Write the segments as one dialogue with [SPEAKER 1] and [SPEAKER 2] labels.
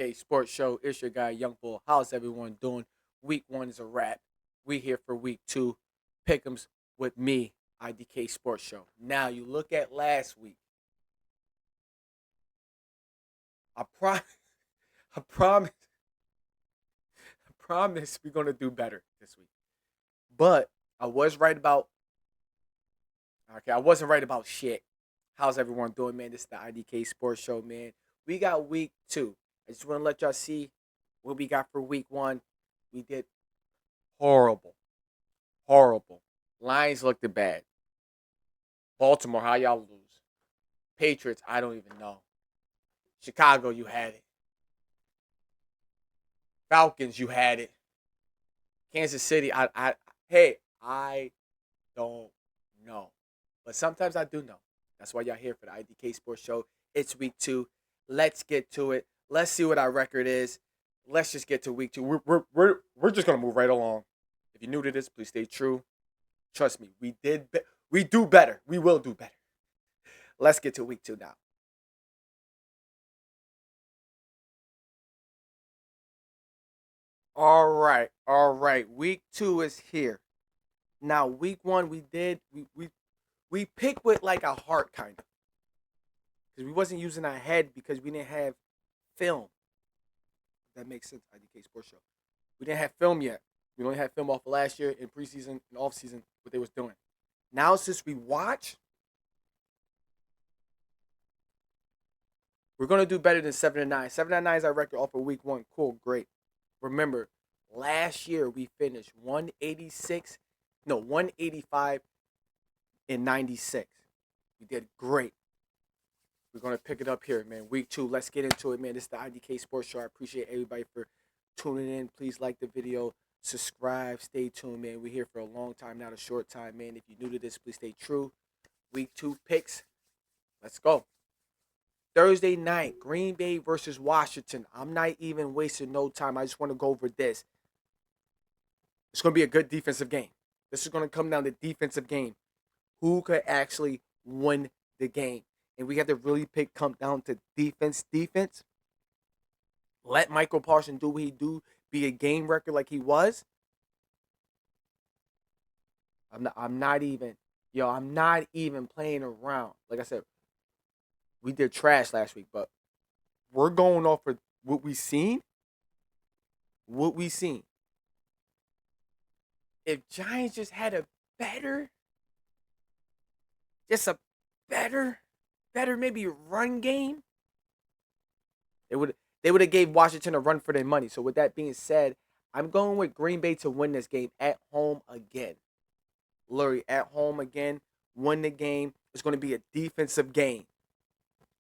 [SPEAKER 1] IDK Sports Show. It's your guy, Young Bull. How's everyone doing? Week 1 is a wrap. We here for week 2. Pick'ems with me, IDK Sports Show. Now, you look at last week. I, pro- I promise, I promise we're going to do better this week. But I was right about, I wasn't right about shit. How's everyone doing, man? This is the IDK Sports Show, man. We got week 2. I just want to let y'all see what we got for week 1. We did horrible. Horrible. Lions looked bad. Baltimore, how y'all lose? Patriots, I don't even know. Chicago, you had it. Falcons, you had it. Kansas City, I don't know. But sometimes I do know. That's why y'all here for the IDK Sports Show. It's week 2. Let's get to it. Let's see what our record is. Let's just get to week 2. We're just gonna move right along. If you're new to this, please stay true. Trust me, we do better. We will do better. Let's get to week 2 now. All right. Week 2 is here. Now, week 1 we picked with like a heart kind of, because we wasn't using our head because we didn't have film. That makes sense. IDK Sports Show. We didn't have film yet. We only had film off of last year in preseason and off season what they was doing. Now since we watch, we're gonna do better than 7-9. 7-9 is our record off of week 1. Cool, great. Remember, last year we finished 185 and 96. We did great. We're gonna pick it up here, man. Week 2. Let's get into it, man. This is the IDK Sports Show. I appreciate everybody for tuning in. Please like the video, subscribe, stay tuned, man. We're here for a long time, not a short time, man. If you're new to this, please stay true. Week 2 picks. Let's go. Thursday night, Green Bay versus Washington. I'm not even wasting no time. I just want to go over this. It's going to be a good defensive game. This is going to come down to defensive game. Who could actually win the game? And we have to really come down to defense. Let Michael Parsons do what he do. Be a game record like he was. I'm not even playing around. Like I said, we did trash last week, but we're going off of what we seen. If Giants just had a better, just a better maybe run game, they would have gave Washington a run for their money. So with that being said, I'm going with Green Bay to win this game at home again. Literally at home again, win the game. It's going to be a defensive game.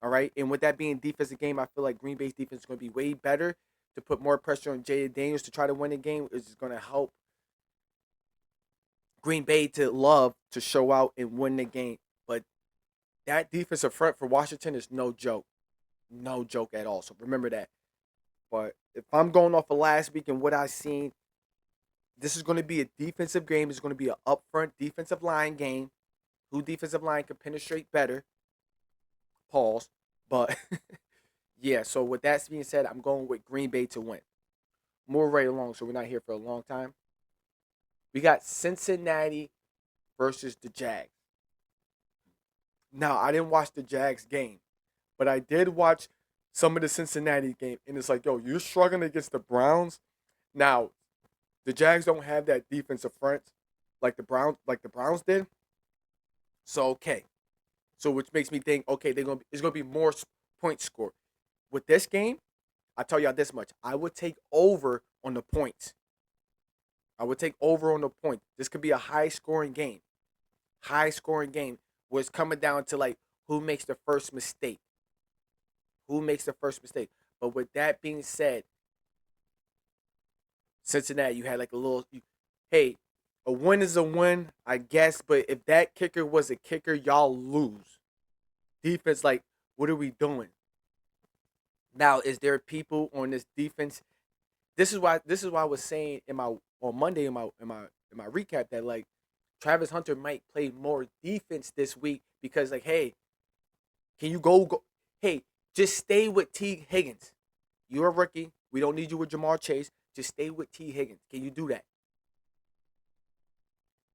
[SPEAKER 1] All right, and with that being defensive game, I feel like Green Bay's defense is going to be way better to put more pressure on Jay Daniels to try to win the game. Is going to help Green Bay to love to show out and win the game. But that defensive front for Washington is no joke at all. So remember that. But if I'm going off of last week and what I seen, this is going to be a defensive game. It's going to be an upfront defensive line game. Who defensive line can penetrate better? Pause. But yeah, so with that being said, I'm going with Green Bay to win. Move right along, so we're not here for a long time. We got Cincinnati versus the Jags. Now, I didn't watch the Jags game, but I did watch some of the Cincinnati game, and it's like, yo, you're struggling against the Browns. Now, the Jags don't have that defensive front like the Browns did. So okay. So which makes me think, okay, it's gonna be more points scored. With this game, I tell y'all this much: I would take over on the points. This could be a high scoring game. Where it's coming down to like who makes the first mistake. But with that being said, Cincinnati, you had like hey, a win is a win, I guess. But if that kicker was a kicker, y'all lose. Defense, like, what are we doing? Now, is there people on this defense? This is why I was saying on Monday in my recap that like Travis Hunter might play more defense this week because like, hey, can you go? Hey, just stay with T. Higgins. You're a rookie. We don't need you with Jamar Chase. Just stay with T. Higgins. Can you do that?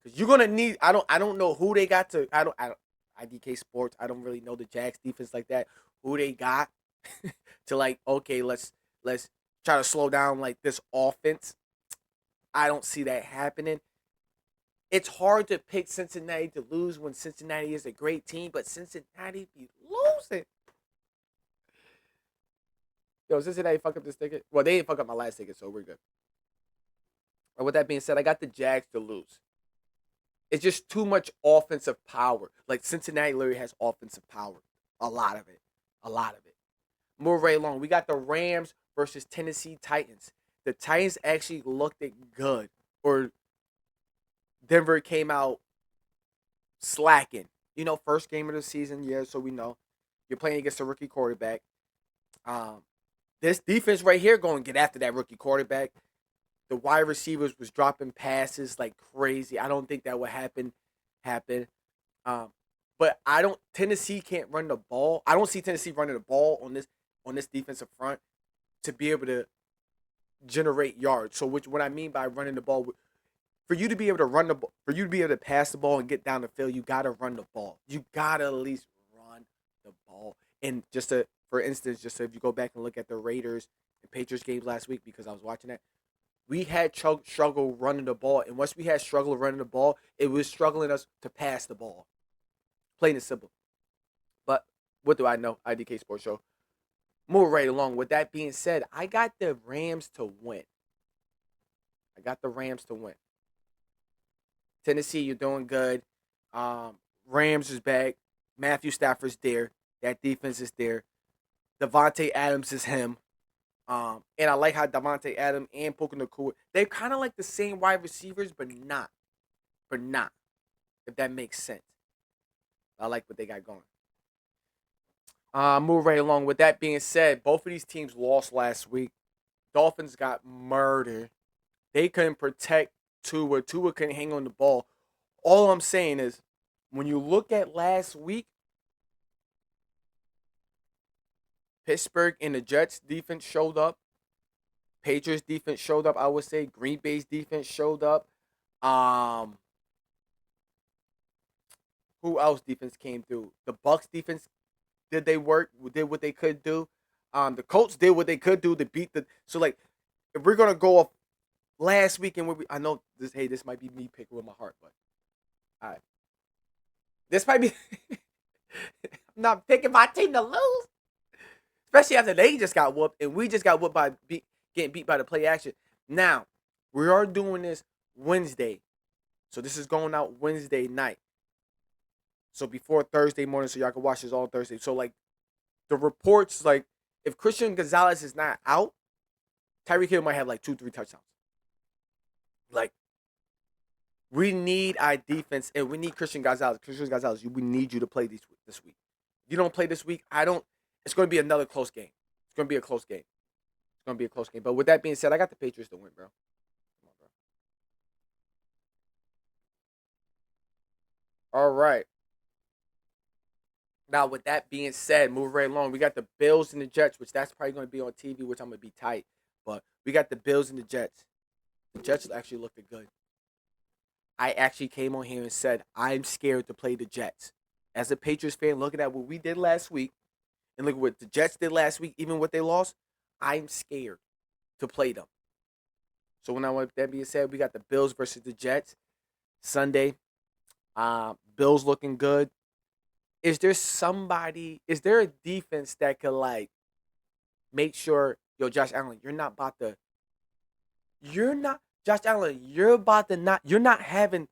[SPEAKER 1] Because you're gonna need. I don't know who they got to. I don't. IDK Sports. I don't really know the Jags defense like that. Who they got to like? Okay, let's try to slow down like this offense. I don't see that happening. It's hard to pick Cincinnati to lose when Cincinnati is a great team, but Cincinnati be losing. Yo, Cincinnati fuck up this ticket. Well, they didn't fuck up my last ticket, so we're good. And with that being said, I got the Jags to lose. It's just too much offensive power. Like Cincinnati literally has offensive power. A lot of it. A lot of it. Move right along. We got the Rams versus Tennessee Titans. The Titans actually looked it good. Or Denver came out slacking. First game of the season, yeah, so we know. You're playing against a rookie quarterback. Um, this defense right here going to get after that rookie quarterback. The wide receivers was dropping passes like crazy. I don't think that would happen. Um, but I don't. Tennessee can't run the ball. I don't see Tennessee running the ball on this defensive front to be able to generate yards. So, what I mean by running the ball, for you to be able to run the ball, for you to be able to pass the ball and get down the field, you gotta run the ball. You gotta at least run the ball. And for instance, just so if you go back and look at the Raiders and Patriots games last week, because I was watching that, we had struggle running the ball, and once we had struggle running the ball, it was struggling us to pass the ball. Plain and simple. But what do I know? IDK Sports Show. Move right along. With that being said, I got the Rams to win. I got the Rams to win. Tennessee, you're doing good. Rams is back. Matthew Stafford's there. That defense is there. Devontae Adams is him. And I like how Devontae Adams and Puka Nacua, they're kind of like the same wide receivers, but not. If that makes sense. I like what they got going. Move right along. With that being said, both of these teams lost last week. Dolphins got murdered. They couldn't protect Tua. Tua couldn't hang on the ball. All I'm saying is, when you look at last week, Pittsburgh and the Jets defense showed up. Patriots defense showed up, I would say. Green Bay's defense showed up. Who else defense came through? The Bucks defense did what they could do. The Colts did what they could do to beat the. So like, if we're gonna go off last week and I know this. Hey, this might be me picking with my heart, but all right, this might be. I'm not picking my team to lose, especially after they just got whooped and we just got whooped by getting beat by the play action. Now we are doing this Wednesday, so this is going out Wednesday night. So before Thursday morning, so y'all can watch this all Thursday. So like the reports, like if Christian Gonzalez is not out, Tyreek Hill might have like 2-3 touchdowns. Like we need our defense and we need Christian Gonzalez. We need you to play this week. If you don't play this week, it's going to be another close game. It's going to be a close game. But with that being said, I got the Patriots to win, bro. Come on, bro. All right. Now, with that being said, move right along. We got the Bills and the Jets, which that's probably going to be on TV, which I'm going to be tight. But we got the Bills and the Jets. The Jets actually looked good. I actually came on here and said, I'm scared to play the Jets. As a Patriots fan, looking at what we did last week, and look at what the Jets did last week, even what they lost, I'm scared to play them. So with that being said, we got the Bills versus the Jets Sunday. Bills looking good. Is there a defense that could like make sure, Josh Allen, you're not having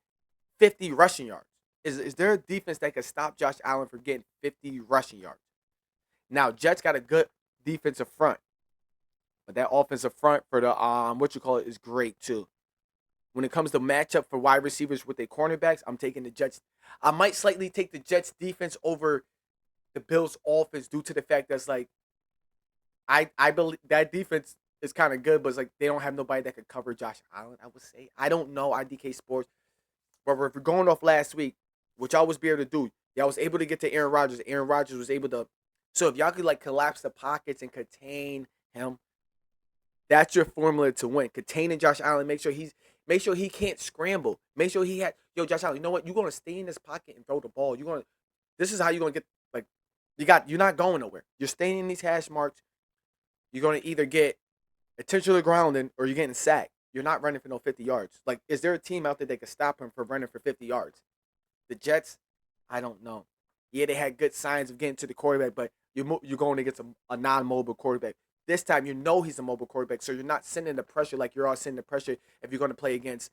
[SPEAKER 1] 50 rushing yards. Is there a defense that could stop Josh Allen from getting 50 rushing yards? Now, Jets got a good defensive front. But that offensive front for the is great too. When it comes to matchup for wide receivers with their cornerbacks, I'm taking the Jets. I might slightly take the Jets defense over the Bills offense due to the fact that's like I believe that defense is kind of good, but it's like they don't have nobody that could cover Josh Allen, I would say. I don't know IDK Sports. But if we're going off last week, which y'all was able to do, y'all was able to get to Aaron Rodgers. Aaron Rodgers was able to. So if y'all could like collapse the pockets and contain him, That's your formula to win. Containing Josh Allen. Make sure he can't scramble. Make sure he had Josh Allen. You know what? You're gonna stay in this pocket and throw the ball. This is how you're gonna get like you're not going nowhere. You're staying in these hash marks. You're gonna either get intentional grounding or you're getting sacked. You're not running for no 50 yards. Like, is there a team out there that could stop him from running for 50 yards? The Jets, I don't know. Yeah, they had good signs of getting to the quarterback, but you're going against a non-mobile quarterback. This time, you know he's a mobile quarterback, so you're not sending the pressure like you're all sending the pressure if you're going to play against.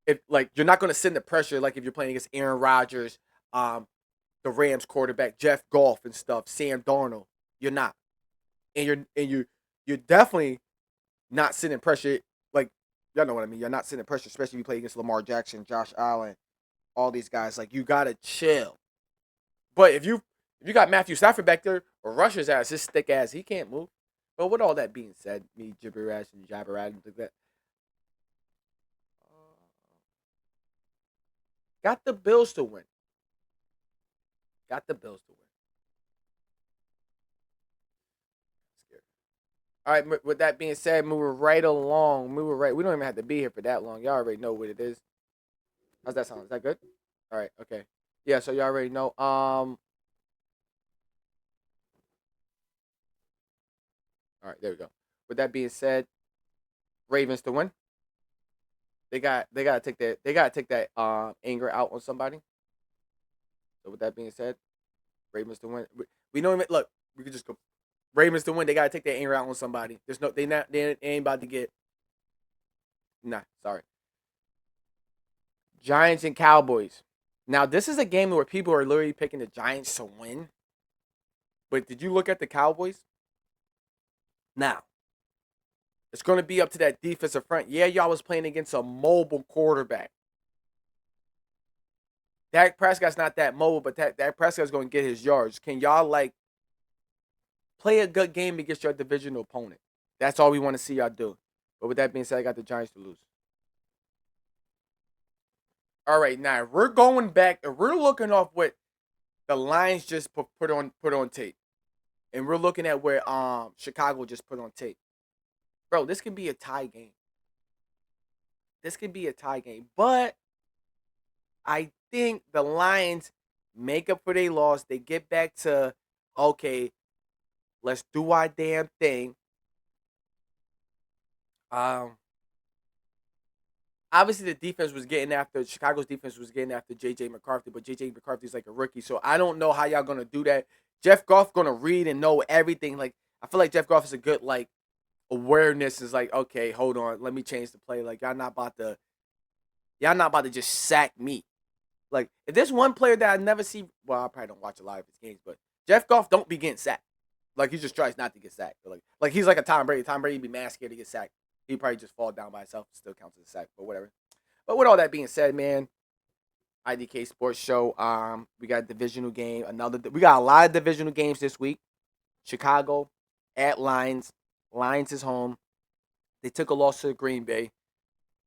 [SPEAKER 1] If like you're not going to send the pressure like if you're playing against Aaron Rodgers, the Rams quarterback Jeff Goff and stuff, Sam Darnold. You're not, and you're definitely not sending pressure. Like, y'all know what I mean. You're not sending pressure, especially if you play against Lamar Jackson, Josh Allen, all these guys. Like, you gotta chill. But if you got Matthew Stafford back there or Rush's ass, his thick ass, he can't move. But with all that being said, me gibberish and jabber like that, got the Bills to win. Got the Bills to win. Scared. All right. With that being said, moving right along. Moving right. We don't even have to be here for that long. Y'all already know what it is. How's that sound? Is that good? All right. Okay. Yeah. So y'all already know. All right. There we go. With that being said, Ravens to win. They gotta take that anger out on somebody. So with that being said, Ravens to win. We know him. Look, we could just go Ravens to win. They gotta take that anger out on somebody. There's no they ain't about to get sorry. Giants and Cowboys. Now this is a game where people are literally picking the Giants to win. But did you look at the Cowboys? Now, it's going to be up to that defensive front. Yeah, y'all was playing against a mobile quarterback. Dak Prescott's not that mobile, but Dak Prescott's going to get his yards. Can y'all, play a good game against your divisional opponent? That's all we want to see y'all do. But with that being said, I got the Giants to lose. All right, now we're going back and we're looking off what the Lions just put on tape. And we're looking at where Chicago just put on tape. Bro, this could be a tie game. This could be a tie game. But I think the Lions make up for their loss. They get back to, okay, let's do our damn thing. Obviously the defense was getting after Chicago's defense was getting after JJ McCarthy, but JJ McCarthy's like a rookie. So I don't know how y'all gonna do that. Jeff Goff gonna read and know everything. Like, I feel like Jeff Goff is a good awareness is like, okay, hold on, let me change the play. Like, y'all not about to just sack me. Like, if there's one player that I never see, well, I probably don't watch a lot of his games, but Jeff Goff don't be getting sacked. Like, he just tries not to get sacked. Like he's like a Tom Brady. Tom Brady be mad scared to get sacked. He probably just fall down by himself. Still counts as a sack, but whatever. But with all that being said, man, IDK Sports Show. We got a divisional game. We got a lot of divisional games this week. Chicago at Lions. Lions is home. They took a loss to Green Bay.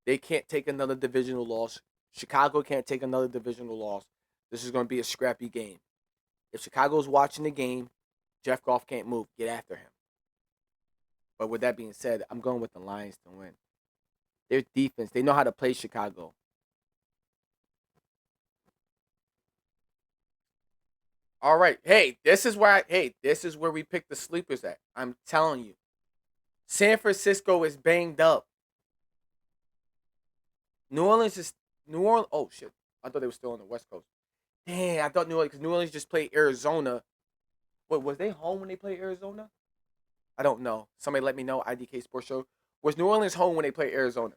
[SPEAKER 1] They can't take another divisional loss. Chicago can't take another divisional loss. This is going to be a scrappy game. If Chicago's watching the game, Jeff Goff can't move. Get after him. But with that being said, I'm going with the Lions to win. Their defense, they know how to play Chicago. All right. Hey, this is where we pick the sleepers at. I'm telling you. San Francisco is banged up. New Orleans. Oh shit! I thought they were still on the West Coast. Dang, I thought New Orleans just played Arizona. What was they home when they played Arizona? I don't know. Somebody let me know. IDK Sports Show. Was New Orleans home when they played Arizona?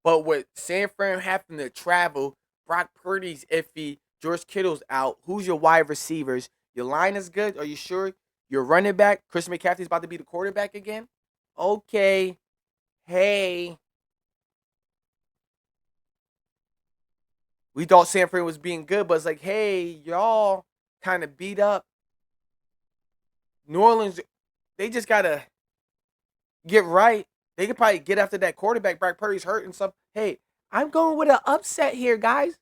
[SPEAKER 1] But with San Fran having to travel, Brock Purdy's iffy, George Kittle's out. Who's your wide receivers? Your line is good. Are you sure? Your running back, Chris McCaffrey's about to be the quarterback again? Okay. Hey. We thought San Fran was being good, but it's like, hey, y'all kind of beat up. New Orleans, they just got to get right. They could probably get after that quarterback. Brock Purdy's hurt and stuff. Hey, I'm going with an upset here, guys.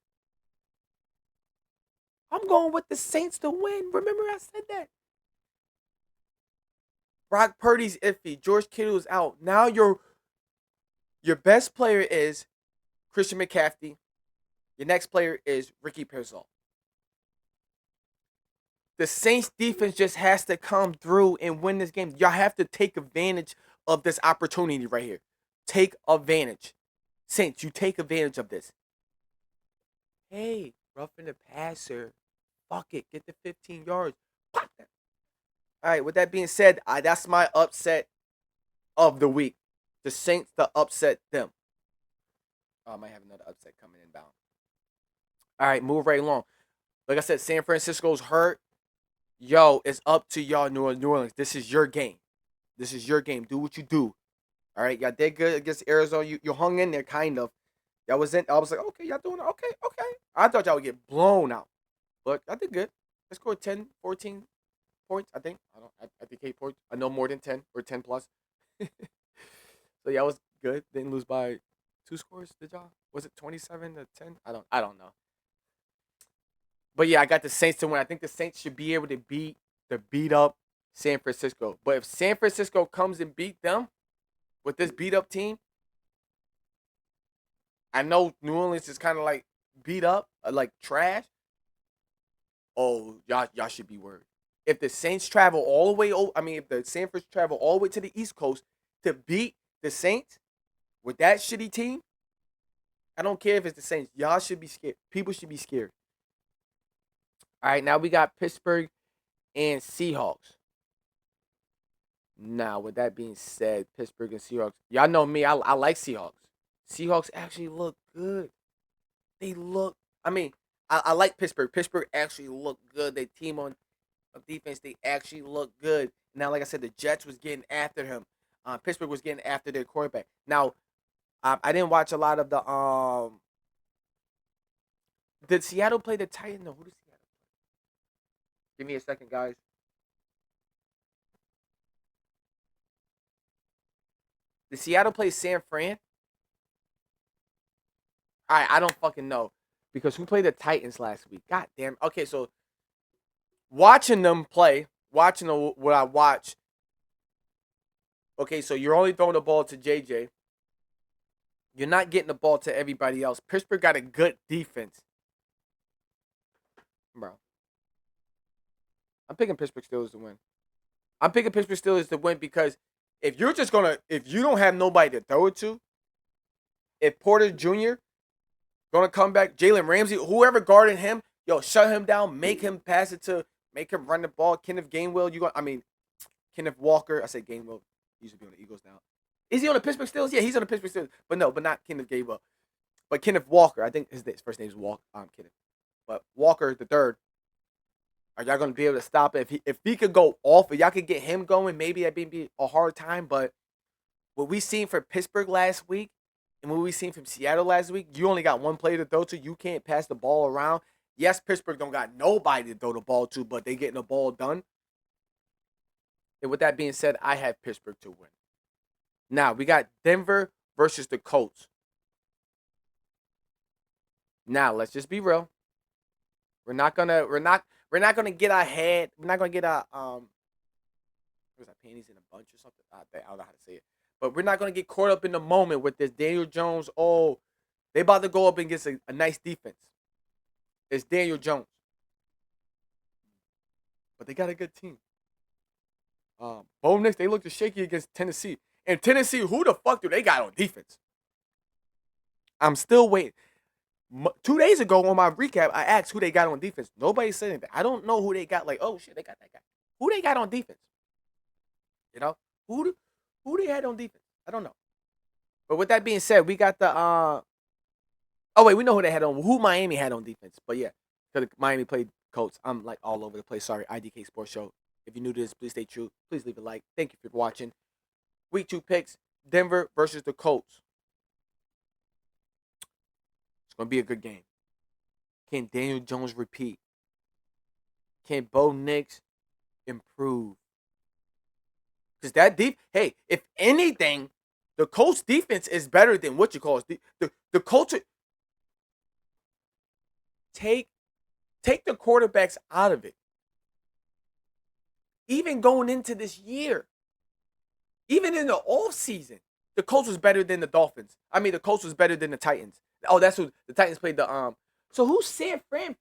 [SPEAKER 1] I'm going with the Saints to win. Remember I said that. Brock Purdy's iffy. George Kittle's out. Now your best player is Christian McCaffrey. Your next player is Ricky Pearsall. The Saints defense just has to come through and win this game. Y'all have to take advantage of this opportunity right here. Take advantage. Saints, you take advantage of this. Hey, roughing the passer. Fuck it. Get the 15 yards. Pop that. All right, with that being said, that's my upset of the week. The Saints to upset them. Oh, I might have another upset coming inbound. All right, move right along. Like I said, San Francisco's hurt. Yo, it's up to y'all, New Orleans. This is your game. This is your game. Do what you do. All right, y'all did good against Arizona. You hung in there, kind of. Y'all was in. I was like, okay, y'all doing it. Okay, okay. I thought y'all would get blown out, but I did good. I scored 10, 14 points. I think. I think 8 points. I know more than 10 or 10 plus. So yeah, I was good. Didn't lose by 2 scores. Did y'all? Was it 27 to 10? I don't know. But yeah, I got the Saints to win. I think the Saints should be able to beat up San Francisco. But if San Francisco comes and beat them with this beat up team, I know New Orleans is kind of like beat up, like trash. Oh, y'all should be worried. If the Saints travel all the way, if the San Francisco travel all the way to the East Coast to beat the Saints with that shitty team, I don't care if it's the Saints. Y'all should be scared. People should be scared. All right, now we got Pittsburgh and Seahawks. Now, with that being said, Pittsburgh and Seahawks. Y'all know me. I like Seahawks. Seahawks actually look good. They look. I like Pittsburgh. Pittsburgh actually look good. Their team on defense, they actually look good. Now, like I said, the Jets was getting after him. Pittsburgh was getting after their quarterback. Now, I didn't watch a lot of the. Did Seattle play the Titans? No, who did Seattle play? Give me a second, guys. Did Seattle play San Fran? I don't fucking know. Because who played the Titans last week? God damn. Okay, so watching them play, watching what I watch. Okay, so you're only throwing the ball to JJ. You're not getting the ball to everybody else. Pittsburgh got a good defense. Bro. I'm picking Pittsburgh Steelers to win. I'm picking Pittsburgh Steelers to win because if you don't have nobody to throw it to, if Porter Jr. gonna come back, Jalen Ramsey, whoever guarding him, yo, shut him down, make him pass it to, make him run the ball. Kenneth Walker. I said Gainwell. He used to be on the Eagles now. Is he on the Pittsburgh Steelers? Yeah, he's on the Pittsburgh Steelers. But not Kenneth Gainwell. But Kenneth Walker. I think his first name is Walker. I'm kidding. But Walker the third. Are y'all gonna be able to stop it? If he could go off, if y'all could get him going, maybe that'd be a hard time. But what we seen for Pittsburgh last week and what we seen from Seattle last week, you only got one player to throw to. You can't pass the ball around. Yes, Pittsburgh don't got nobody to throw the ball to, but they getting the ball done. And with that being said, I have Pittsburgh to win. Now we got Denver versus the Colts. Now let's just be real. We're not gonna get our head. We're not gonna get our what was that, panties in a bunch or something? I don't know how to say it. But we're not gonna get caught up in the moment with this Daniel Jones. Oh, they about to go up against a nice defense. It's Daniel Jones, but they got a good team. Bo Nix, they looked shaky against Tennessee. And Tennessee, who the fuck do they got on defense? I'm still waiting. 2 days ago on my recap, I asked who they got on defense. Nobody said anything. I don't know who they got. Like, oh shit, they got that guy. Who they got on defense? You know, who they had on defense? I don't know. But with that being said, we got the. Oh wait, we know who they had on. Who Miami had on defense? But yeah, because Miami played Colts. I'm like all over the place. Sorry, IDK Sports Show. If you're new to this, please stay true. Please leave a like. Thank you for watching. Week 2 picks: Denver versus the Colts. It's gonna be a good game. Can Daniel Jones repeat? Can Bo Nix improve? Because that deep, hey, if anything, the Colts defense is better than what you call it. The Colts take the quarterbacks out of it. Even going into this year, Even in the off season, the Colts was better than the Dolphins. I mean, the Colts was better than the Titans. Oh, that's who the Titans played the. So who's San Fran?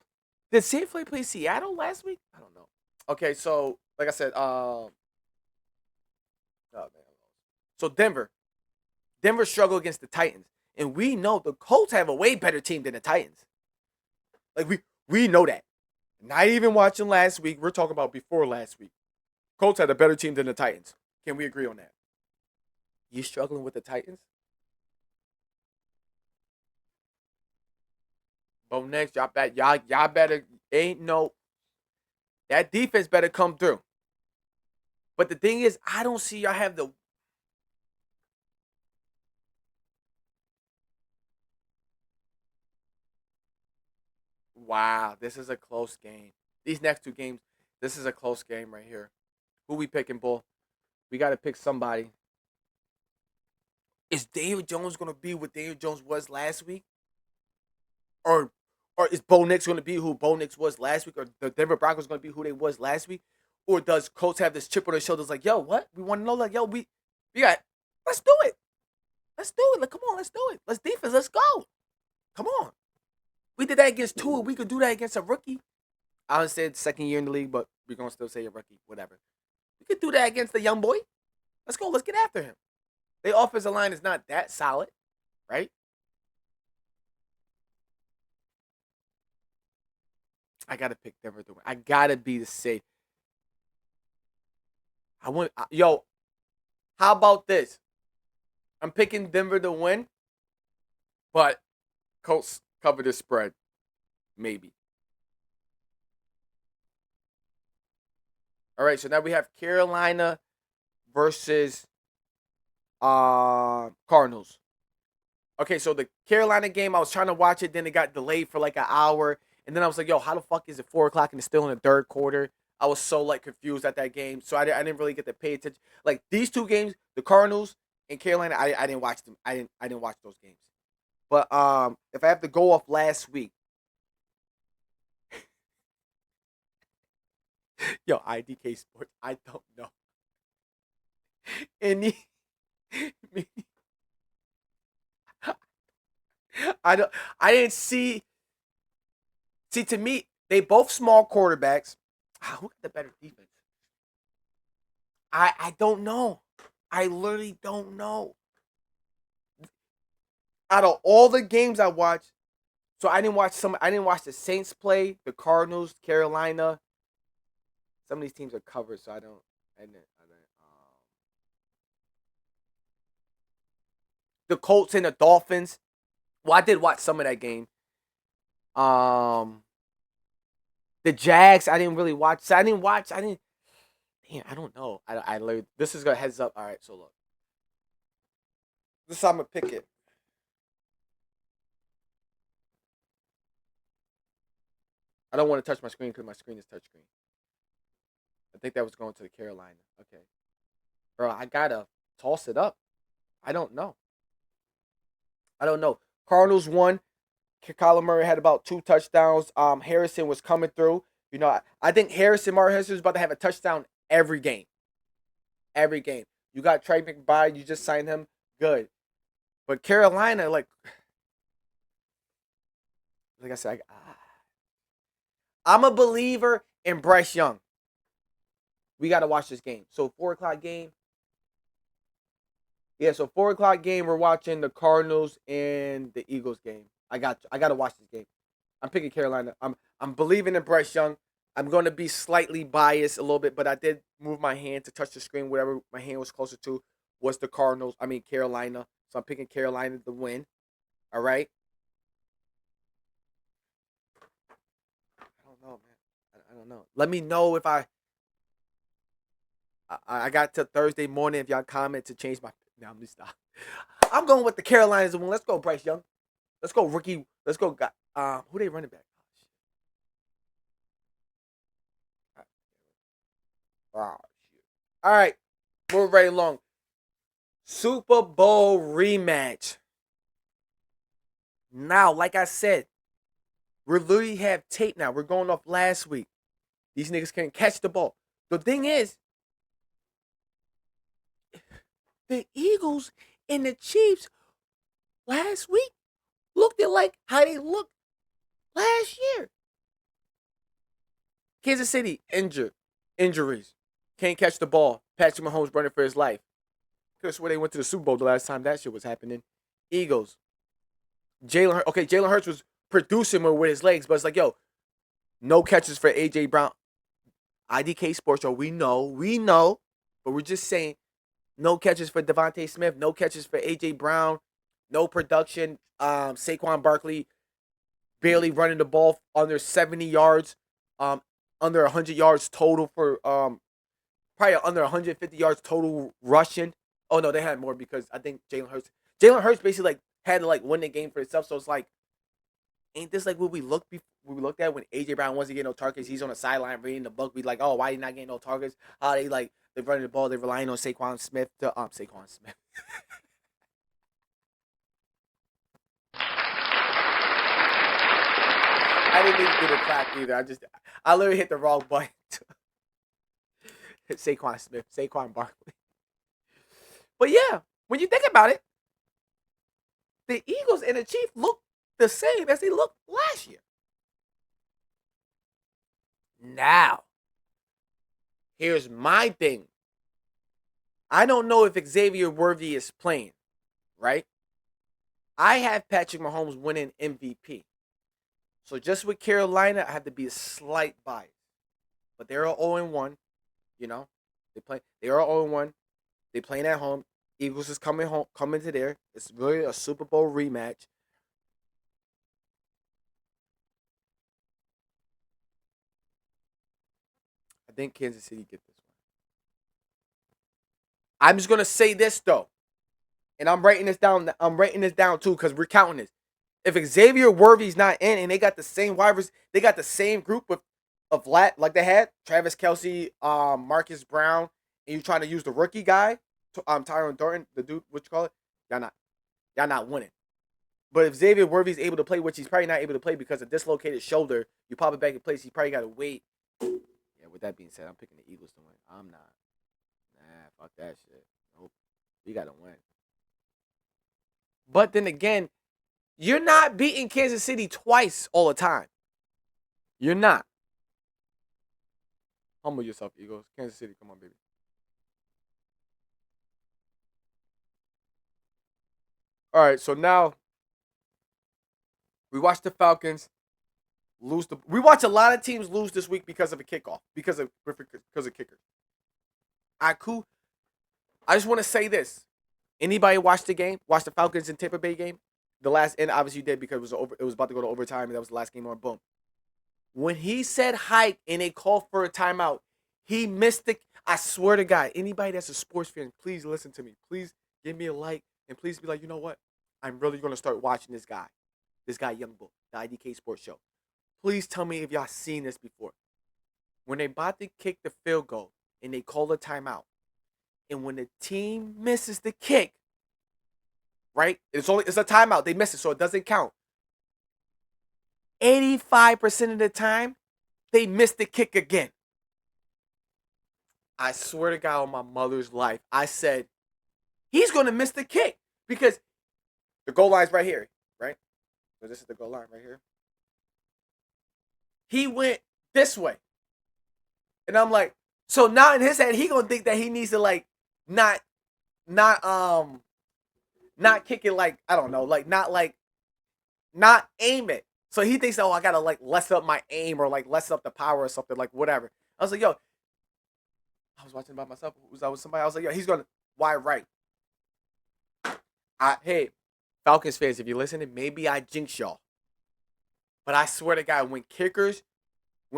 [SPEAKER 1] Did San Fran play Seattle last week? I don't know. Okay, so like I said, oh man. So Denver struggled against the Titans, and we know the Colts have a way better team than the Titans. Like we know that. Not even watching last week. We're talking about before last week. Colts had a better team than the Titans. Can we agree on that? You struggling with the Titans? Bo next, y'all better ain't no that defense better come through. But the thing is, I don't see y'all have the wow. This is a close game. These next two games, this is a close game right here. Who we picking, Bull? We got to pick somebody. Is Daniel Jones gonna be what Daniel Jones was last week, or is Bo Nix gonna be who Bo Nix was last week, or the Denver Broncos gonna be who they was last week, or does Colts have this chip on their shoulders like, yo, what we want to know, like, yo, we got, let's do it, let's do it, like, come on, let's do it, let's defense, let's go, come on. We did that against Tua. We could do that against a rookie. I would say second year in the league, but we're gonna still say a rookie, whatever. We could do that against the young boy. Let's go. Let's get after him. The offensive line is not that solid, right? I gotta pick Denver to win. I gotta be the safe. I want yo. How about this? I'm picking Denver to win, but Colts cover the spread, maybe. All right. So now we have Carolina versus Cardinals. Okay, so the Carolina game, I was trying to watch it, then it got delayed for like an hour, and then I was like, "Yo, how the fuck is it 4 o'clock and it's still in the third quarter?" I was so like confused at that game, so I didn't really get to pay attention. Like these two games, the Cardinals and Carolina, I didn't watch them. I didn't watch those games. But if I have to go off last week, yo, IDK Sports, I don't know any. I don't. I didn't see. See, to me, they both small quarterbacks. Who got the better defense? I don't know. I literally don't know. Out of all the games I watched, so I didn't watch some. I didn't watch the Saints play, the Cardinals, Carolina. Some of these teams are covered, so I don't. The Colts and the Dolphins. Well, I did watch some of that game. Um, the Jags. I didn't really watch. So I didn't watch. I didn't. Damn, I don't know. I literally. This is a heads up. All right, so look. This is how I'm gonna pick it. I don't want to touch my screen because my screen is touchscreen. I think that was going to the Carolina. Okay, bro, I gotta toss it up. I don't know. I don't know. Cardinals won. Kyler Murray had about 2 touchdowns. Harrison was coming through. You know, I think Martin Harrison is about to have a touchdown every game. Every game. You got Trey McBride. You just signed him. Good. But Carolina, like I said, I'm a believer in Bryce Young. We got to watch this game. So 4 o'clock game. Yeah, so 4 o'clock game. We're watching the Cardinals and the Eagles game. I got to watch this game. I'm picking Carolina. I'm believing in Bryce Young. I'm going to be slightly biased a little bit, but I did move my hand to touch the screen. Whatever my hand was closer to was the Cardinals. I mean Carolina. So I'm picking Carolina to win. All right. I don't know, man. I don't know. Let me know if I got to Thursday morning if y'all comment to change my. Now I'm just stop. I'm going with the Carolinas to win. Let's go, Bryce Young. Let's go, rookie. Let's go. Who they running back? Oh, shit. All right. We're ready long. Super Bowl rematch. Now, like I said, we literally have tape now. We're going off last week. These niggas can't catch the ball. The thing is, the Eagles and the Chiefs last week looked at like how they looked last year. Kansas City injuries, can't catch the ball. Patrick Mahomes running for his life. Could have swore they went to the Super Bowl the last time that shit was happening. Eagles. Jalen Hurts was producing more with his legs, but it's like, yo, no catches for AJ Brown. IDK Sports Show, we know, but we're just saying no catches for Devontae Smith, no catches for AJ Brown, no production. Saquon Barkley barely running the ball under 70 yards, under 100 yards total for probably under 150 yards total rushing. Oh no, they had more because I think Jalen Hurts basically like had to like win the game for itself. So it's like, ain't this like what we looked at when AJ Brown wasn't getting no targets? He's on the sideline reading the book. We like, oh, why he not getting no targets? How they're running the ball, they're relying on Saquon Smith to Saquon Smith. I didn't mean to do the clap either. I literally hit the wrong button. Saquon Smith, Saquon Barkley. But yeah, when you think about it, the Eagles and the Chiefs look the same as they looked last year. Now, here's my thing. I don't know if Xavier Worthy is playing, right? I have Patrick Mahomes winning MVP. So just with Carolina, I have to be a slight bias. But they're 0-1, you know. They are 0-1. They playing at home. Eagles is coming to there. It's really a Super Bowl rematch. I think Kansas City get this one. I'm just gonna say this though, and I'm writing this down. I'm writing this down too because we're counting this. If Xavier Worthy's not in, and they got the same wide, they got the same group of like they had Travis Kelce, Marcus Brown, and you trying to use the rookie guy, Tyron Thornton, the dude, what you call it? Y'all not winning. But if Xavier Worthy's able to play, which he's probably not able to play because of dislocated shoulder, you pop it back in place. He probably got to wait. Yeah. With that being said, I'm picking the Eagles to win. I'm not. Nah, fuck that shit. Nope. We gotta win. But then again, you're not beating Kansas City twice all the time. You're not. Humble yourself, Eagles. Kansas City, come on, baby. All right, so now we watch the Falcons lose the. We watch a lot of teams lose this week because of a kickoff, because of kickers. I just want to say this. Anybody watch the game? Watch the Falcons and Tampa Bay game? The last, and obviously you did because it was about to go to overtime, and that was the last game on. Boom. When he said hike and they called for a timeout, he missed the. I swear to God, anybody that's a sports fan, please listen to me. Please give me a like, and please be like, you know what? I'm really gonna start watching this guy, Young Bull, the IDK Sports Show. Please tell me if y'all seen this before. When they about to kick the field goal and they call a timeout, and when the team misses the kick, right? It's a timeout. They miss it, so it doesn't count. 85% of the time, they miss the kick again. I swear to God on my mother's life, I said, he's going to miss the kick because the goal line's right here, right? So this is the goal line right here. He went this way. And I'm like, so now in his head, he going to think that he needs to like not kick it like, I don't know, like not aim it. So he thinks, oh, I gotta like lessen up my aim or like lessen up the power or something, like whatever. I was like, yo, I was watching by myself. I was somebody. I was like, yo, he's gonna why right? Hey, Falcons fans, if you're listening, maybe I jinx y'all. But I swear to God, when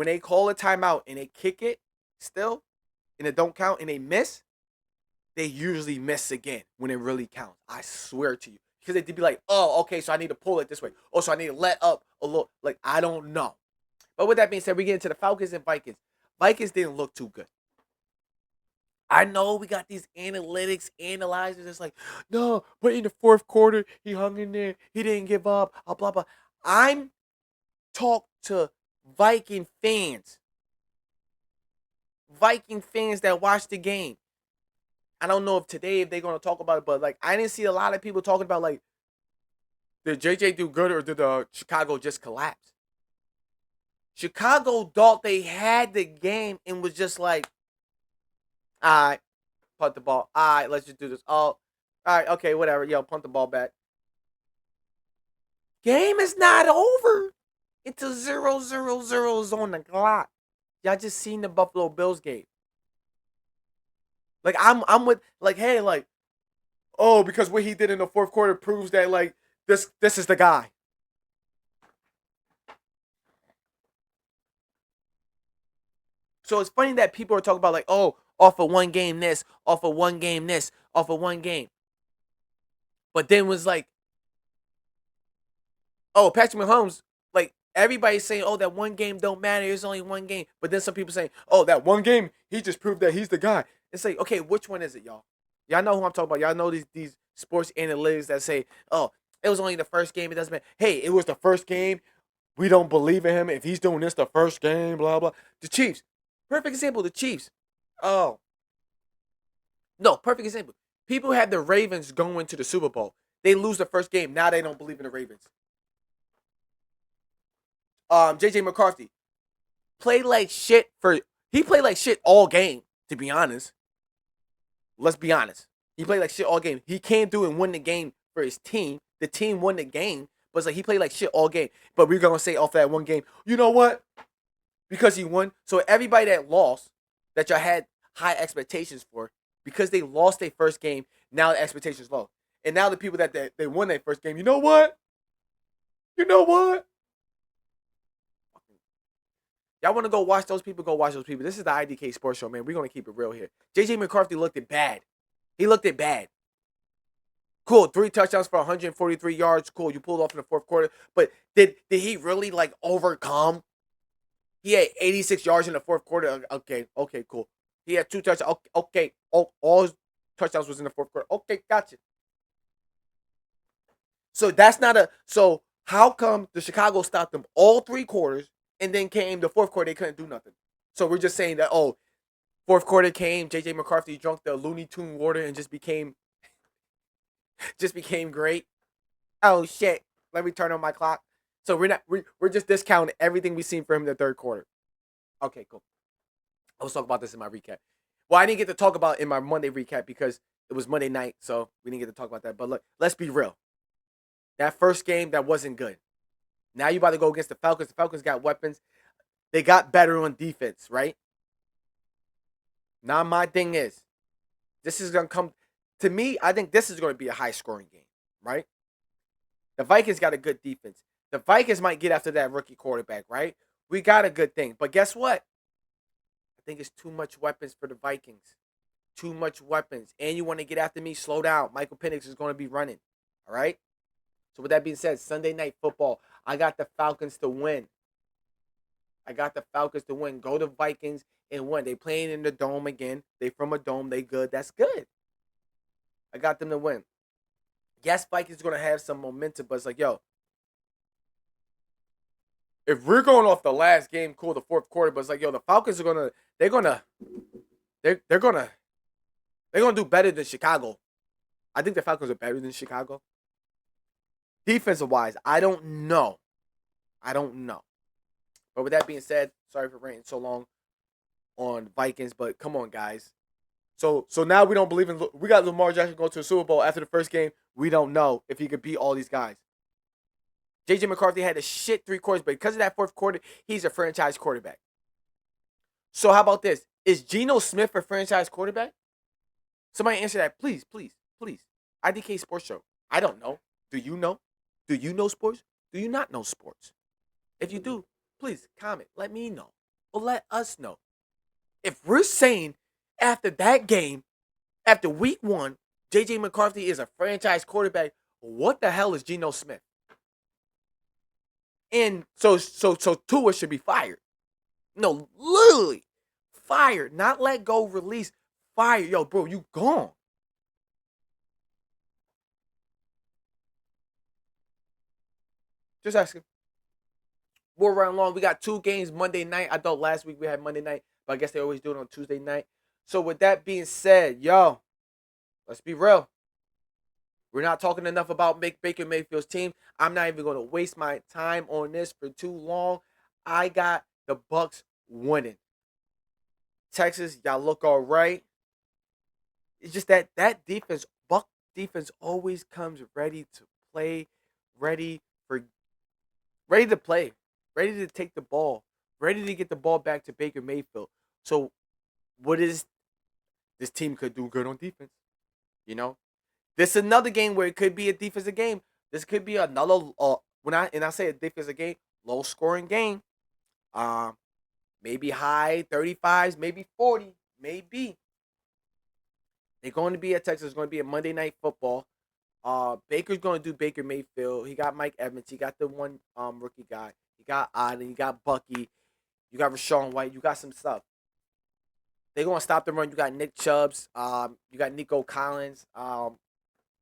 [SPEAKER 1] they call a timeout and they kick it still, and it don't count and they miss, they usually miss again when it really counts. I swear to you. Because they'd be like, oh, okay, so I need to pull it this way. Oh, so I need to let up a little. Like, I don't know. But with that being said, we get into the Falcons and Vikings. Vikings didn't look too good. I know we got these analytics, analyzers. It's like, no, but in the fourth quarter, he hung in there. He didn't give up. Blah, blah. I'm talk to Viking fans. Viking fans that watch the game. I don't know if today if they're gonna talk about it, but like I didn't see a lot of people talking about like did JJ do good or did Chicago just collapse? Chicago thought they had the game and was just like, all right, punt the ball. All right, let's just do this. Oh, all right, okay, whatever. Yo, punt the ball back. Game is not over. It's a 0-0-0 on the clock. Y'all just seen the Buffalo Bills game. Like I'm with like, hey, like, oh, because what he did in the fourth quarter proves that like this is the guy. So it's funny that people are talking about like, oh, off of one game this, off of one game this, off of one game. But then was like, oh, Patrick Mahomes, like everybody's saying, oh, that one game don't matter. It's only one game. But then some people saying, oh, that one game, he just proved that he's the guy. It's like, okay, which one is it, y'all? Y'all know who I'm talking about. Y'all know these sports analytics that say, oh, it was only the first game. It doesn't matter. Hey, it was the first game. We don't believe in him if he's doing this the first game. Blah blah. The Chiefs, perfect example. The Chiefs. Oh no, perfect example. People had the Ravens going to the Super Bowl. They lose the first game. Now they don't believe in the Ravens. JJ McCarthy played like shit for he played like shit all game, to be honest. Let's be honest. He played like shit all game. He came through and won the game for his team. The team won the game, but it's like he played like shit all game. But we're gonna say off that one game, you know what? Because he won. So everybody that lost, that y'all had high expectations for, because they lost their first game, now the expectations low. And now the people that they won their first game, you know what? You know what? Y'all want to go watch those people? Go watch those people. This is the IDK Sports Show, man. We're going to keep it real here. JJ McCarthy looked it bad. He looked it bad. Cool. 3 touchdowns for 143 yards. Cool. You pulled off in the fourth quarter. But did he really like overcome? He had 86 yards in the fourth quarter. Okay, cool. He had 2 touchdowns. Okay. All his touchdowns was in the fourth quarter. Okay, gotcha. So that's not a so how come the Chicago stopped them all 3 quarters and then came the fourth quarter they couldn't do nothing? So we're just saying that fourth quarter came, JJ McCarthy drunk the Looney Tune water and just became great. Oh shit. Let me turn on my clock. So we're just discounting everything we've seen from him in the third quarter. Okay, cool. I was talking about this in my recap. Well, I didn't get to talk about it in my Monday recap because it was Monday night, so we didn't get to talk about that. But look, let's be real. That first game, that wasn't good. Now you about to go against the Falcons. The Falcons got weapons. They got better on defense, right? Now my thing is, this is gonna come to me. I think this is going to be a high scoring game, right? The Vikings got a good defense. The Vikings might get after that rookie quarterback, right? We got a good thing, but guess what? I think it's too much weapons for the Vikings. Too much weapons, and you want to get after me? Slow down. Michael Penix is going to be running. All right. So with that being said, Sunday Night Football, I got the Falcons to win. I got the Falcons to win. Go to Vikings and win. They playing in the dome again. They from a dome. They good. That's good. I got them to win. Yes, Vikings are gonna have some momentum, but it's like, yo, if we're going off the last game, cool, the fourth quarter, but it's like, yo, the Falcons are they're gonna do better than Chicago. I think the Falcons are better than Chicago. Defensive wise, I don't know. I don't know. But with that being said, sorry for ranting so long on Vikings, but come on, guys. So now we don't believe in. We got Lamar Jackson going to the Super Bowl after the first game. We don't know if he could beat all these guys. JJ McCarthy had a shit 3 quarters, but because of that fourth quarter, he's a franchise quarterback. So how about this? Is Geno Smith a franchise quarterback? Somebody answer that, please, please, please. IDK Sports Show. I don't know. Do you know? Do you know sports? Do you not know sports? If you do, please comment. Let me know. Or let us know. If we're saying after that game, after week 1, JJ McCarthy is a franchise quarterback, what the hell is Geno Smith? And so Tua should be fired. No, literally fired. Not let go, release, fired. Yo, bro, you gone. Just asking. We're running long. We got 2 games Monday night. I thought last week we had Monday night, but I guess they always do it on Tuesday night. So with that being said, yo, Let's be real. We're not talking enough about Baker Mayfield's team. I'm not even going to waste my time on this for too long. I got the Bucks winning. Texas, y'all look all right. It's just that defense, Buck defense, always comes ready to play, ready for, ready to play, ready to take the ball, ready to get the ball back to Baker Mayfield. So, what is this team could do good on defense? You know, this is another game where it could be a defensive game. This could be another when I say a defensive game, low scoring game. Um, maybe high 35s, maybe 40, maybe. They're going to be at Texas. It's going to be a Monday Night Football. Baker's going to do Baker Mayfield. He got Mike Evans. He got the one rookie guy. He got Auden. He got Bucky. You got Rashawn White. You got some stuff. They're going to stop the run. You got Nick Chubbs. You got Nico Collins.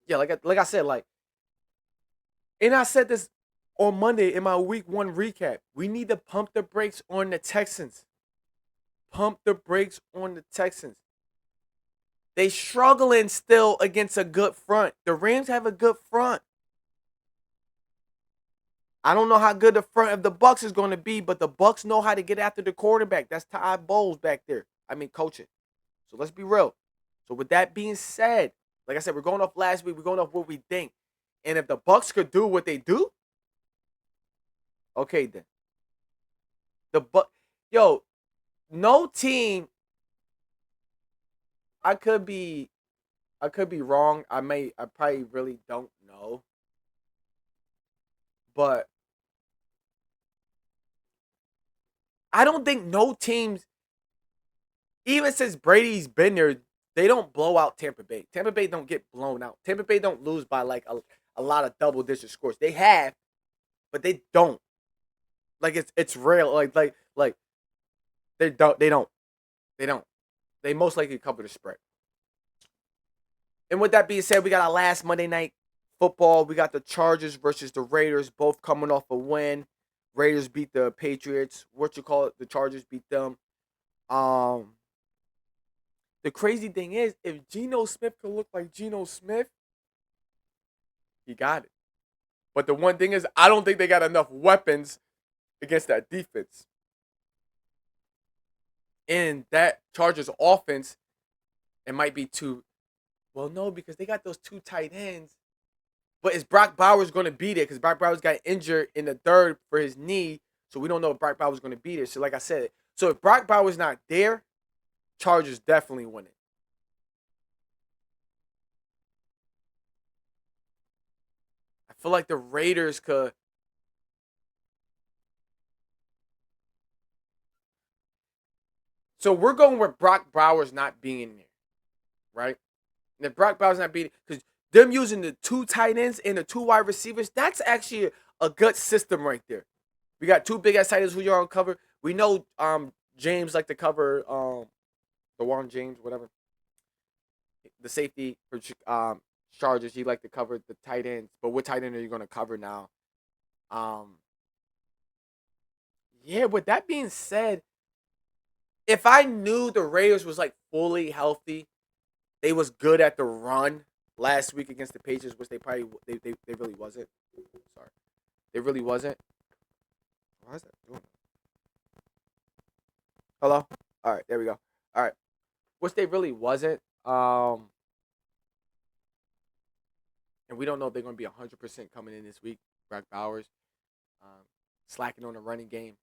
[SPEAKER 1] Yeah, like I said, and I said this on Monday in my week 1 recap. We need to pump the brakes on the Texans. Pump the brakes on the Texans. They struggling still against a good front. The Rams have a good front. I don't know how good the front of the Bucks is going to be, but the Bucks know how to get after the quarterback. That's Todd Bowles back there. I mean, coaching. So let's be real. So with that being said, like I said, we're going off last week. We're going off what we think. And if the Bucks could do what they do, okay then. Yo, no team. I could be wrong. I probably really don't know. But I don't think no teams, even since Brady's been there, they don't blow out Tampa Bay. Tampa Bay don't get blown out. Tampa Bay don't lose by like a lot of double digit scores. They have, but they don't. Like it's rare. Like they don't. They most likely cover the spread. And with that being said, we got our last Monday night football. We got the Chargers versus the Raiders, both coming off a win. Raiders beat the Patriots. What you call it? The Chargers beat them. Um, the crazy thing is, if Geno Smith could look like Geno Smith, he got it. But the one thing is, I don't think they got enough weapons against that defense. And that Chargers offense, it might be too. Well, no, because they got those 2 tight ends. But is Brock Bowers going to be there? Because Brock Bowers got injured in the third for his knee. So we don't know if Brock Bowers is going to be there. So like I said, so if Brock Bowers not there, Chargers definitely win it. I feel like the Raiders could. So we're going with Brock Bowers not being there, right? And if Brock Bowers not being, because them using the 2 tight ends and the 2 wide receivers, that's actually a good system right there. We got 2 big ass tight ends who you're on cover. We know James like to cover the Warren James, whatever. The safety for Chargers, he like to cover the tight ends. But what tight end are you gonna cover now? Um yeah, with that being said, if I knew the Raiders was like fully healthy, they was good at the run last week against the Patriots, which they probably they really wasn't. Sorry. They really wasn't. Why is that doing that? Hello? Alright, there we go. Alright. Which they really wasn't. And we don't know if they're gonna be 100% coming in this week. Brock Bowers. Um, slacking on the running game.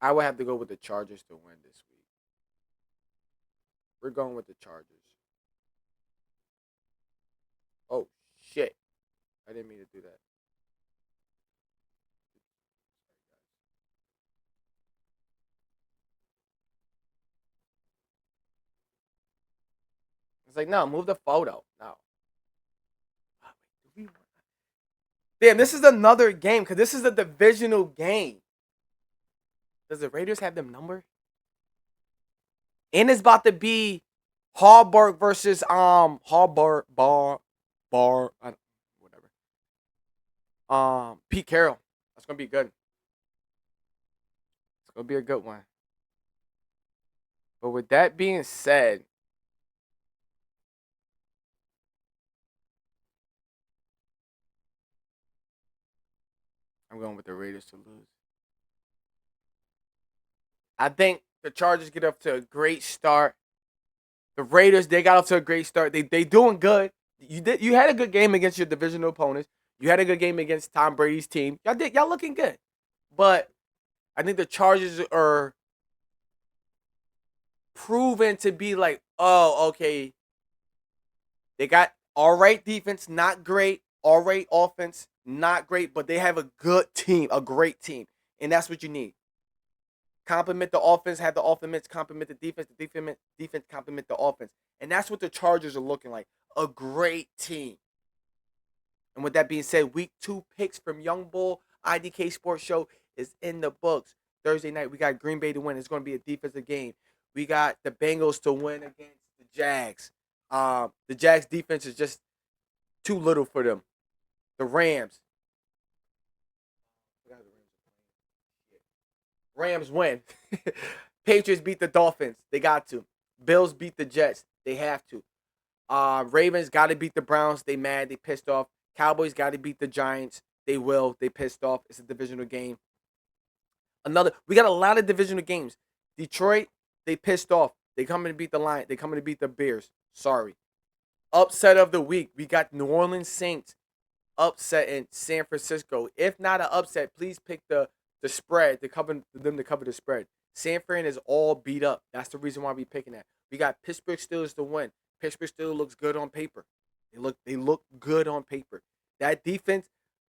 [SPEAKER 1] I would have to go with the Chargers to win this week. We're going with the Chargers. Oh shit! I didn't mean to do that. It's like no, move the photo. No. Damn, this is another game because this is a divisional game. Does the Raiders have them numbered? And it's about to be Hallberg versus Hallberg whatever. Pete Carroll. That's gonna be good. It's gonna be a good one. But with that being said, I'm going with the Raiders to lose. I think the Chargers get up to a great start. The Raiders, they got off to a great start. They doing good. You had a good game against your divisional opponents. You had a good game against Tom Brady's team. Y'all looking good. But I think the Chargers are proven to be like, oh, okay. They got all right defense, not great. All right offense, not great. But they have a good team, a great team. And that's what you need. Complement the offense, have the offense complement the defense complement the offense. And that's what the Chargers are looking like. A great team. And with that being said, week 2 picks from Young Bull IDK Sports Show is in the books. Thursday night, we got Green Bay to win. It's going to be a defensive game. We got the Bengals to win against the Jags. The Jags defense is just too little for them. The Rams. Rams win. Patriots beat the Dolphins. They got to. Bills beat the Jets. They have to. Ravens got to beat the Browns. They mad. They pissed off. Cowboys got to beat the Giants. They will. They pissed off. It's a divisional game. We got a lot of divisional games. Detroit, they pissed off. They coming to beat the Lions. They coming to beat the Bears. Sorry. Upset of the week. We got New Orleans Saints upsetting San Francisco. If not an upset, please pick the spread to cover the spread. San Fran is all beat up. That's the reason why we picking that. We got Pittsburgh Steelers to win. Pittsburgh still looks good on paper. They look good on paper. That defense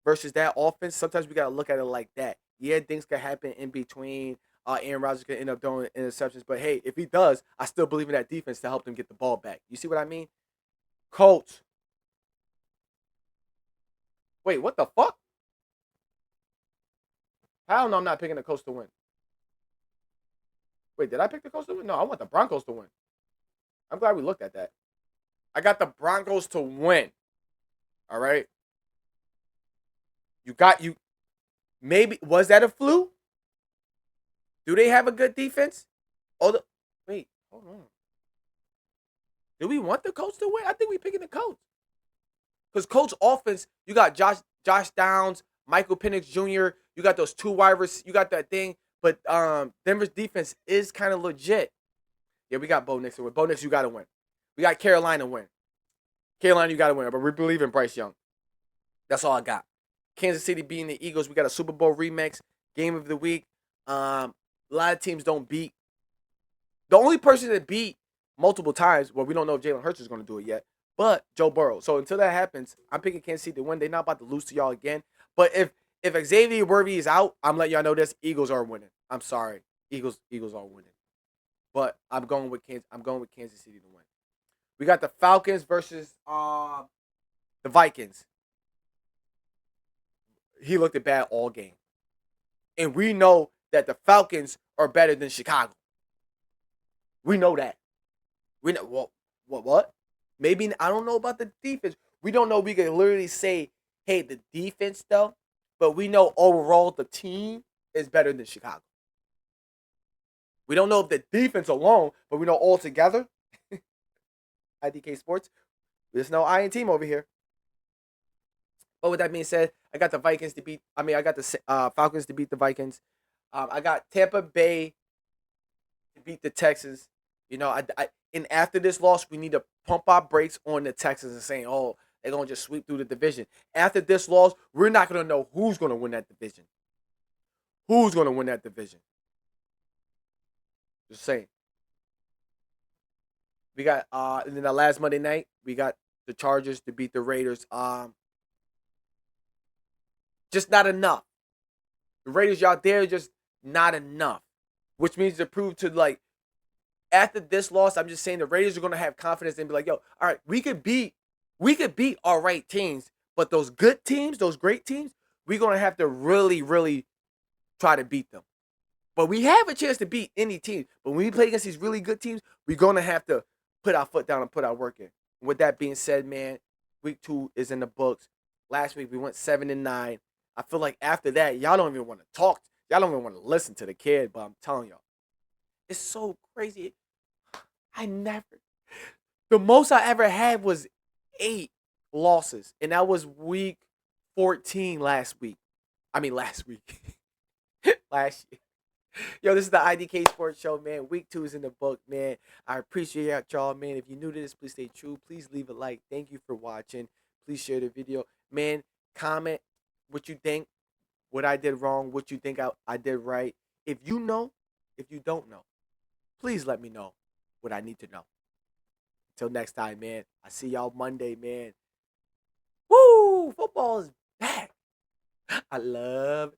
[SPEAKER 1] versus that offense, sometimes we gotta look at it like that. Yeah, things can happen in between. Aaron Rodgers could end up throwing interceptions, but hey, if he does, I still believe in that defense to help them get the ball back. You see what I mean? Colts. Wait, what the fuck? Hell no, I'm not picking the Colts to win. Wait, did I pick the Colts to win? No, I want the Broncos to win. I'm glad we looked at that. I got the Broncos to win. All right. You. Maybe was that a fluke? Do they have a good defense? Wait, hold on. Do we want the Colts to win? I think we picking the Colts. Because Colts offense, you got Josh Downs, Michael Penix Jr., you got those two wide receivers, you got that thing. But Denver's defense is kind of legit. Yeah, we got Bo Nix to win. Bo Nix, you got to win. We got Carolina win. Carolina, you got to win. But we believe in Bryce Young. That's all I got. Kansas City beating the Eagles. We got a Super Bowl remix. Game of the week. A lot of teams don't beat. The only person that beat multiple times, well, we don't know if Jalen Hurts is going to do it yet, but Joe Burrow. So until that happens, I'm picking Kansas City to win. They're not about to lose to y'all again. But if Xavier Worthy is out, I'm letting y'all know this. Eagles are winning. I'm sorry. Eagles are winning. But I'm going with Kansas City to win. We got the Falcons versus the Vikings. He looked at bad all game. And we know that the Falcons are better than Chicago. We know that. We know what? Maybe I don't know about the defense. We don't know. We can literally say, hey, the defense though, but we know overall the team is better than Chicago. We don't know if the defense alone, but we know all together. IDK Sports. There's no I in team over here. But with that being said, I got the Vikings to beat. I got the Falcons to beat the Vikings. I got Tampa Bay to beat the Texans. You know, and after this loss, we need to pump our brakes on the Texans and saying, oh, they're going to just sweep through the division. After this loss, we're not going to know who's going to win that division. Who's going to win that division? Just saying. We got, and then the last Monday night, we got the Chargers to beat the Raiders. Just not enough. The Raiders out there just not enough. Which means to prove to, like, after this loss, I'm just saying the Raiders are going to have confidence and be like, yo, all right, we could beat all right teams, but those good teams, those great teams, we're going to have to really, really try to beat them. But we have a chance to beat any team. But when we play against these really good teams, we're going to have to put our foot down and put our work in. With that being said, man, week 2 is in the books. Last week, we went 7-9. I feel like after that, y'all don't even want to talk. Y'all don't even want to listen to the kid, but I'm telling y'all, it's so crazy. The most I ever had was 8 losses, and that was week 14 last week. I mean, last week. Last year. Yo, this is the IDK Sports Show, man. Week 2 is in the book, man. I appreciate y'all, man. If you're new to this, please stay true. Please leave a like. Thank you for watching. Please share the video. Man, comment what you think, what I did wrong, what you think I did right. If you know, if you don't know, please let me know what I need to know. Until next time, man. I see y'all Monday, man. Woo! Football is back. I love